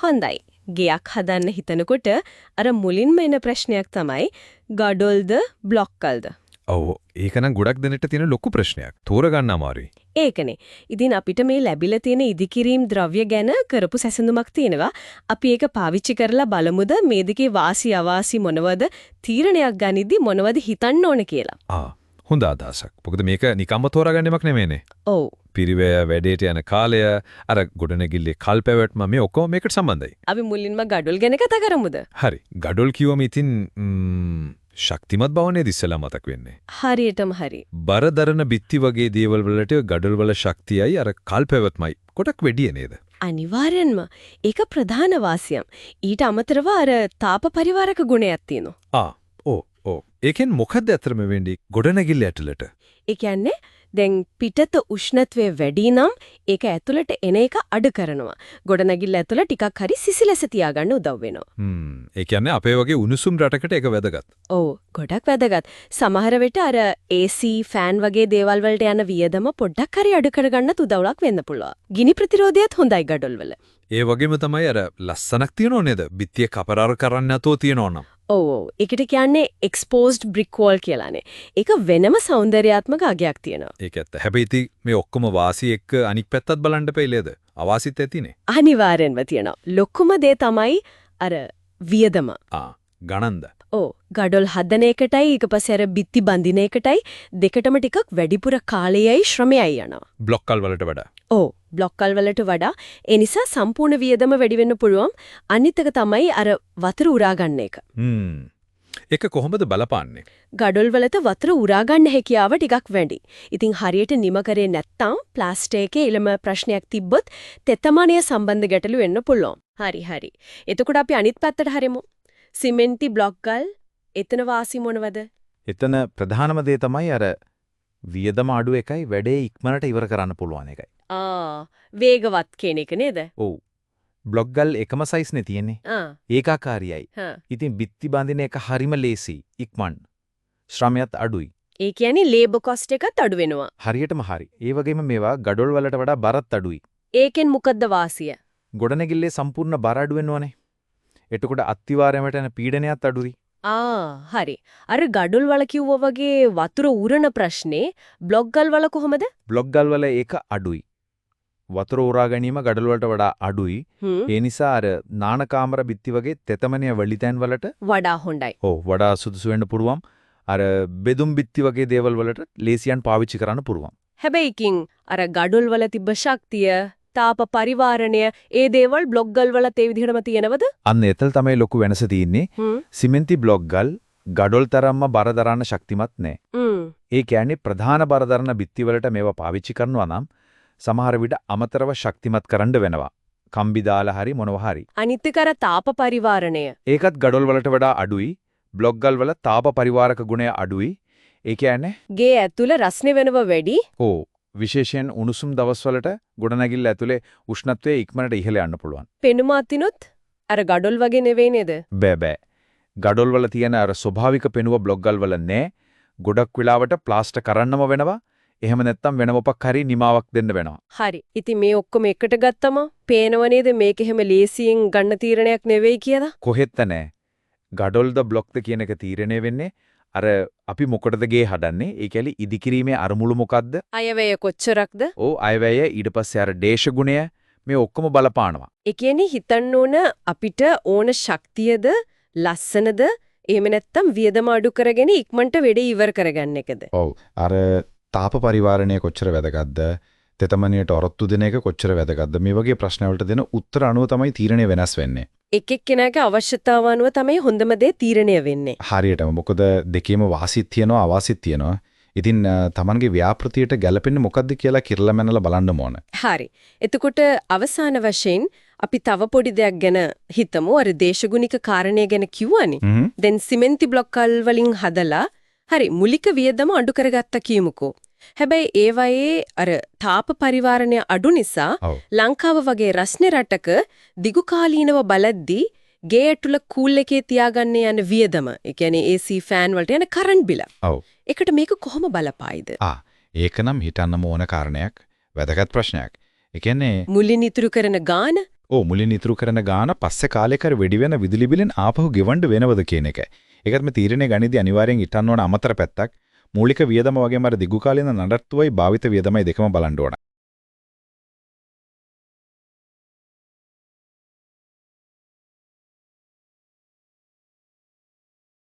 හොඳයි. ගයක් හදන්න හිතනකොට අර මුලින්ම එන ප්‍රශ්නයක් තමයි ගඩොල්ද බ්ලොක්කල්ද? ඔව් ඒක නම් ගොඩක් දෙනෙට තියෙන ලොකු ප්‍රශ්නයක්. තෝරගන්න අමාරුයි. ඒකනේ. ඉතින් අපිට මේ ලැබිලා තියෙන ඉදිකිරීම් ද්‍රව්‍ය ගැන කරපු සැසඳුමක් තියෙනවා. අපි ඒක පාවිච්චි කරලා බලමුද මේ දෙකේ වාසි අවාසි මොනවද තීරණයක් ගනිද්දි මොනවද හිතන්න ඕන කියලා. හොඳ අදහසක්. මොකද මේක නිකම්ම තෝරාගන්නේමක් නෙමෙයිනේ. ඔව්. පිරිවැය වැඩේට යන කාලය අර ගොඩනැගිල්ලේ කල්පැවැත්ම මේ ඔක්කොම මේකට සම්බන්ධයි. අපි මුලින්ම ගඩොල් ගැන කතා කරමුද? හරි. ගඩොල් කිව්වම ඉතින් ශක්තිමත් බවනේ ඉස්සෙල්ලා මතක් වෙන්නේ. හරියටම හරි. බරදරන බිත්ති වගේ දේවල් වලට ගඩොල් වල ශක්තියයි අර කල්පැවැත්මයි කොටක් වැඩි නේද? අනිවාර්යෙන්ම. ඒක ප්‍රධාන වාසියම්. ඊට අමතරව අර තාප පරිවාරක ගුණයක් තියෙනවා. ඔව්. ඒකෙන් මොකද්ද අතරම වෙන්නේ ගොඩනැගිල්ල ඇතුළට? ඒ කියන්නේ දැන් පිටත උෂ්ණත්වය වැඩි නම් ඒක ඇතුළට එන එක අඩු කරනවා. ගොඩනැගිල්ල ඇතුළ ටිකක් හරි සිසිලස තියාගන්න උදව් වෙනවා. ඒ කියන්නේ අපේ වගේ උණුසුම් රටකට ඒක වැදගත්. ඔව් ගොඩක් වැදගත්. සමහර වෙලට අර AC ෆෑන් වගේ දේවල් වලට යන වියදම පොඩ්ඩක් හරි අඩු කරගන්නත් උදව්වක් වෙන්න පුළුවන්. ගිනි ප්‍රතිරෝධයත් හොඳයි ගඩොල් වල. ඒ වගේම තමයි අර ලස්සනක් තියනෝ නේද? බිත්තිය කපරාර කරන්න නැතෝ තියනෝ නම්. ඔව්. ඒකට කියන්නේ exposed brick wall කියලානේ. ඒක වෙනම సౌందర్యාත්මක අගයක් තියෙනවා. ඒක ඇත්ත. හැබැයි ඉතින් මේ ඔක්කොම වාසි එක්ක අනික් පැත්තත් බලන්න දෙපෙයිලේද? අවාසිත් ඇතිනේ. අනිවාර්යෙන්ම තියෙනවා. ලොකුම දේ තමයි අර වියදම. ගණන්ද. ඔව්. ගඩොල් හදන එකටයි ඊපස්සේ අර බිත්ති බඳින එකටයි දෙකටම ටිකක් වැඩිපුර කාලයයි ශ්‍රමයයි යනවා. බ්ලොක්කල් වලට වඩා. ඔව්. බ්ලොක්කල් වලට වඩා ඒ නිසා සම්පූර්ණ වියදම වැඩි වෙන්න පුළුවන්. අනිත් එක තමයි අර වතුර උරා ගන්න එක. ඒක කොහොමද බලපාන්නේ? ගඩොල් වලට වතුර උරා ගන්න හැකියාව ටිකක් වැඩි. ඉතින් හරියට නිම කරේ නැත්තම් ප්ලාස්ටික් එකේ ඊළම ප්‍රශ්නයක් තිබ්බොත් තෙතමනය සම්බන්ධ ගැටලු වෙන්න පුළුවන්. හරි. එතකොට අපි අනිත් පැත්තට හරිමු. සිමෙන්ති බ්ලොක්කල් එතන වාසි මොනවද? එතන ප්‍රධානම දේ තමයි අර වියදම අඩු එකයි වැඩේ ඉක්මනට ඉවර කරන්න පුළුවන් එකයි. වේගවත් කියන එක නේද? ඔව්. බ්ලොක් ගල් එකම සයිස් නේ තියෙන්නේ. ඒකාකාරීයයි. ඉතින් බිත්ති බඳින එක හරිම ලේසි, ඉක්මන්. ශ්‍රමයත් අඩුයි. ඒ කියන්නේ ලේබර් කොස්ට් එකත් අඩු වෙනවා. හරියටම හරි. ඒ වගේම මේවා ගඩොල් වලට වඩා බරත් අඩුයි. ඒකෙන් මොකද්ද වාසිය? ගොඩනැගිල්ලේ සම්පූර්ණ බර අඩු වෙනවනේ. එතකොට අත්තිවාරයකට යන පීඩනයත් අඩුයි. හරි. අර ගඩොල් වල කිව්වා වගේ වතුර උරන ප්‍රශ්නේ බ්ලොක් ගල් වල කොහමද? බ්ලොක් ගල් වල ඒක අඩුයි. වතුර උරා ගැනීම ගඩොල් වලට වඩා අඩුයි. ඒ නිසා අර නානකාමර බිත්ති වගේ තෙතමනිය වලිතැන් වලට වඩා හොඳයි. වඩා සුදුසු වෙන්න පුළුවන්. අර බෙදුම් බිත්ති වගේ දේවල් වලට ලේසියෙන් පාවිච්චි කරන්න පුළුවන්. හැබැයි අර ගඩොල් වල තිබ්බ ශක්තිය තාප පරිවාරණය ඒ දේවල් බ්ලොක් ගල් වල තේ විදිහටම තියෙනවද? අන්න එතන තමයි ලොකු වෙනස තියෙන්නේ. සිමෙන්ති බ්ලොක් ගල් ගඩොල් තරම්ම බර දරන්න ශක්තිමත් නැහැ. ඒ කියන්නේ ප්‍රධාන බර දරන බිත්ති වලට මේවා පාවිච්චි කරනවා නම් සමහර විට අමතරව ශක්තිමත් කරන්න වෙනවා. කම්බි දාලා හරි මොනවා හරි. අනිත් එක අර තාප පරිවාරණය. ඒකත් ගඩොල් වලට වඩා අඩුයි. බ්ලොක් ගල් වල තාප පරිවාරක ගුණය අඩුයි. ඒ කියන්නේ ගේ ඇතුළ රස්නේ වෙනව වැඩි. විශේෂයෙන් උණුසුම් දවස්වලට ගොඩනැගිල්ල ඇතුලේ උෂ්ණත්වය ඉක්මනට ඉහළ යන්න පුළුවන්. පෙනුම අතිනුත් අර ගඩොල් වගේ නෙවෙයි නේද? බෑ. ගඩොල් වල තියෙන අර ස්වභාවික පෙනුම බ්ලොක් ගල් වල නෑ. ගොඩක් වෙලාවට ප්ලාස්ටර් කරන්නම වෙනවා. එහෙම නැත්නම් වෙන මොකක් හරි නිමාවක් දෙන්න වෙනවා. හරි. ඉතින් මේ ඔක්කොම එකට ගත්තම පේනව නේද මේක එහෙම ලේසියෙන් ගන්න තීරණයක් නෙවෙයි කියලා? කොහෙත්ත නෑ. ගඩොල්ද බ්ලොක්ද කියන එක තීරණය වෙන්නේ අර අපි මොකටද ගේ හදන්නේ? ඒ කියන්නේ ඉදිකිරීමේ අරමුණු මොකද්ද? අයවැය කොච්චරක්ද? අයවැය ඊට පස්සේ අර දේශගුණය මේ ඔක්කොම බලපානවා. ඒ කියන්නේ හිතන්න ඕන අපිට ඕන ශක්තියද ලස්සනද එහෙම නැත්නම් වියදම අඩු කරගෙන ඉක්මනට වැඩේ ඉවර කරගන්න එකද? අර තාප පරිවාරණය කොච්චර වැදගත්ද? තෙතමනියට ඔරොත්තු දෙන එක කොච්චර වැදගත්ද? මේ වගේ ප්‍රශ්න වලට දෙන උත්තර අනුව තමයි තීරණය වෙනස් වෙන්නේ. එක් එක්කෙනාගේ අවශ්‍යතාව අනුව තමයි හොඳම දේ තීරණය වෙන්නේ. හරියටම. මොකද දෙකේම වාසිත් තියෙනවා අවාසිත් තියෙනවා. ඉතින් Tamanගේ ව්‍යාපෘතියට ගැලපෙන්නේ මොකද්ද කියලා කිරලා මැනලා බලන්න ඕන. හරි. එතකොට අවසාන වශයෙන් අපි තව පොඩි දෙයක් ගැන හිතමු. අර දේශගුණික කාරණය ගැන කිව්වනේ. දැන් සිමෙන්ති බ්ලොක්කල් වලින් හදලා හරි මුලික වියදම අඩු කරගත්තා කියමුකෝ. හැබැයි ඒ වගේ අර තාප පරිවාරණය අඩු නිසා ලංකාව වගේ රස්නේ රටක දිගු කාලීනව බලද්දී ගේ ඇතුළ කූල් එකේ තියාගන්න යන වියදම, ඒ කියන්නේ AC ෆෑන් වලට යන කරන්ට් බිල. ඒකට මේක කොහොම බලපායිද? ඒක නම් හිතන්නම ඕන කාරණයක්, වැදගත් ප්‍රශ්නයක්. ඒ කියන්නේ මුලින් ඉතුරු කරන ගාන ඕ මුලින් ඉතුරු කරන ගාන පස්සේ කාලෙක වෙඩි වෙන විදුලි බිලෙන් ආපහු ගෙවන්න වෙනවද කියන එක. ඒකත් මේ තීරණය ගනිද්දී අනිවාර්යෙන් ඉටන්න ඕන අමතර පැත්තක්. මූලික වියදම වගේම අර දිගු කාලින නඩත්තුවයි භාවිත වියදමයි දෙකම බලන්න ඕන.